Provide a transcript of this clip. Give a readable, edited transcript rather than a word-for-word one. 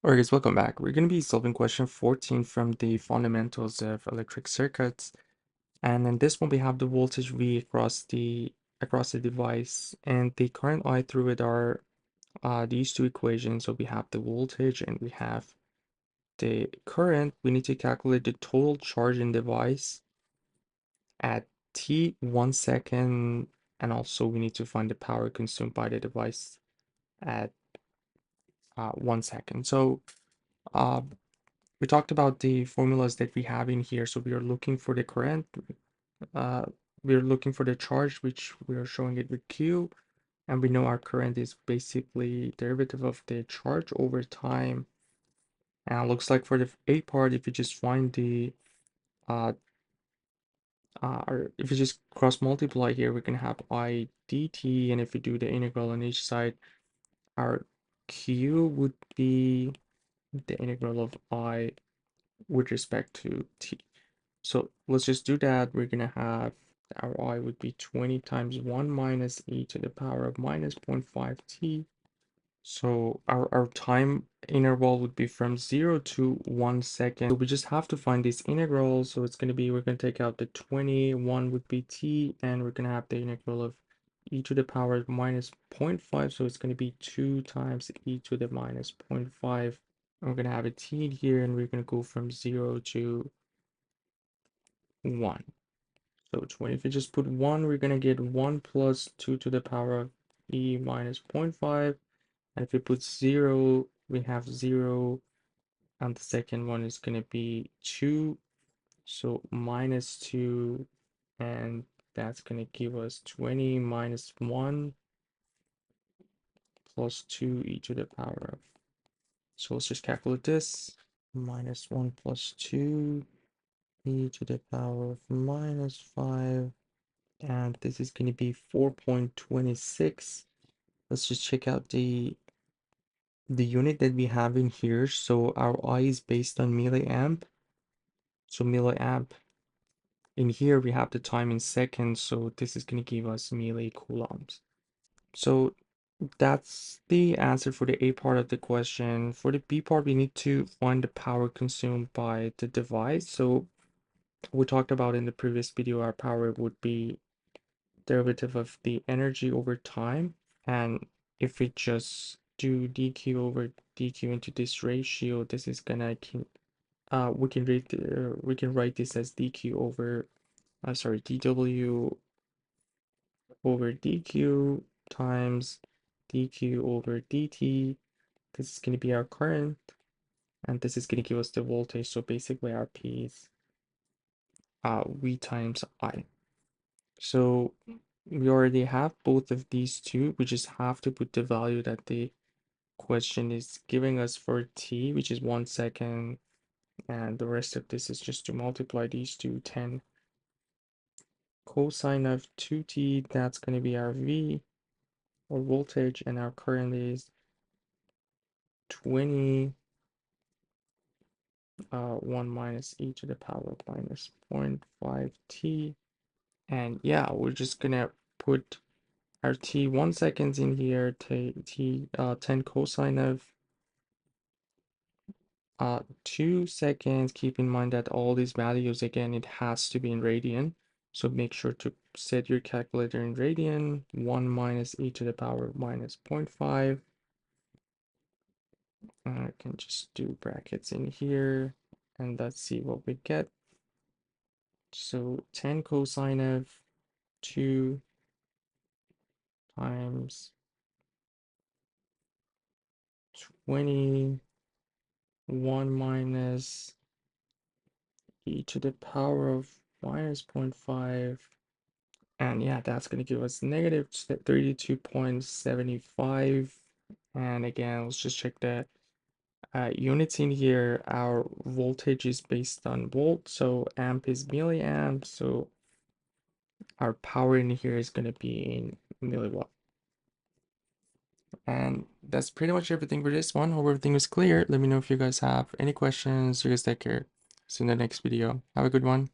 Alright guys, welcome back. We're going to be solving question 14 from the fundamentals of electric circuits. And in this one we have the voltage V across the device, and the current I through it are these two equations. So we have the voltage and we have the current. We need to calculate the total charge in device at t 1 second, and also we need to find the power consumed by the device at 1 second. So uh, we talked about the formulas that we have in here. So we are looking for the current, uh, we are looking for the charge, which we are showing it with Q, and we know our current is basically derivative of the charge over time. And it looks like for the A part, if you just find the uh, or if you just cross multiply here, we can have I dt, and if we do the integral on each side, our Q would be the integral of I with respect to t. So let's just do that. We're gonna have our I would be 20 times 1 minus e to the power of minus 0.5 t. So our time interval would be from 0 to 1 second. So we just have to find this integral. So it's gonna be, we're gonna take out the 20, 1 would be t, and we're gonna have the integral of e to the power of minus 0.5. So it's gonna be 2 times e to the minus 0.5. And we're gonna have a t here, and we're gonna go from 0 to 1. So 20, if you just put 1, we're going to get 1 plus 2 to the power of e minus 0.5. And if we put 0, we have 0. And the second one is going to be 2. So minus 2. And that's going to give us 20 minus 1 plus 2 e to the power of. So let's just calculate this. Minus 1 plus 2 e to the power of minus 5. And this is going to be 4.26. Let's just check out the unit that we have in here. So our I is based on milliamp. So milliamp, in here we have the time in seconds, so this is going to give us millicoulombs. So that's the answer for the A part of the question. For the B part, we need to find the power consumed by the device. So we talked about in the previous video, our power would be derivative of the energy over time. And if we just do dq over dq into this ratio, this is gonna we can write this as dq over dw over dq times dq over dt. This is going to be our current, and this is going to give us the voltage. So basically our P is V times I. So we already have both of these two. We just have to put the value that the question is giving us for t, which is 1 second, and the rest of this is just to multiply these two. 10 cosine of 2t, that's going to be our v, or voltage, and our current is 20 1 minus e to the power of minus 0.5 t. And yeah, we're just gonna put our t 1 seconds in here, 10 cosine of 2 seconds. Keep in mind that all these values, again, it has to be in radian. So make sure to set your calculator in radian. 1 minus e to the power of minus 0.5. I can just do brackets in here, and let's see what we get. So 10 cosine of 2 times 20, 1 minus e to the power of minus 0.5. And yeah, that's going to give us negative 32.75. And again, let's just check the units in here. Our voltage is based on volt, so amp is milliamp. So our power in here is going to be in milliwatt. And that's pretty much everything for this one. Hope everything was clear. Let me know if you guys have any questions. You guys take care. See you in the next video. Have a good one.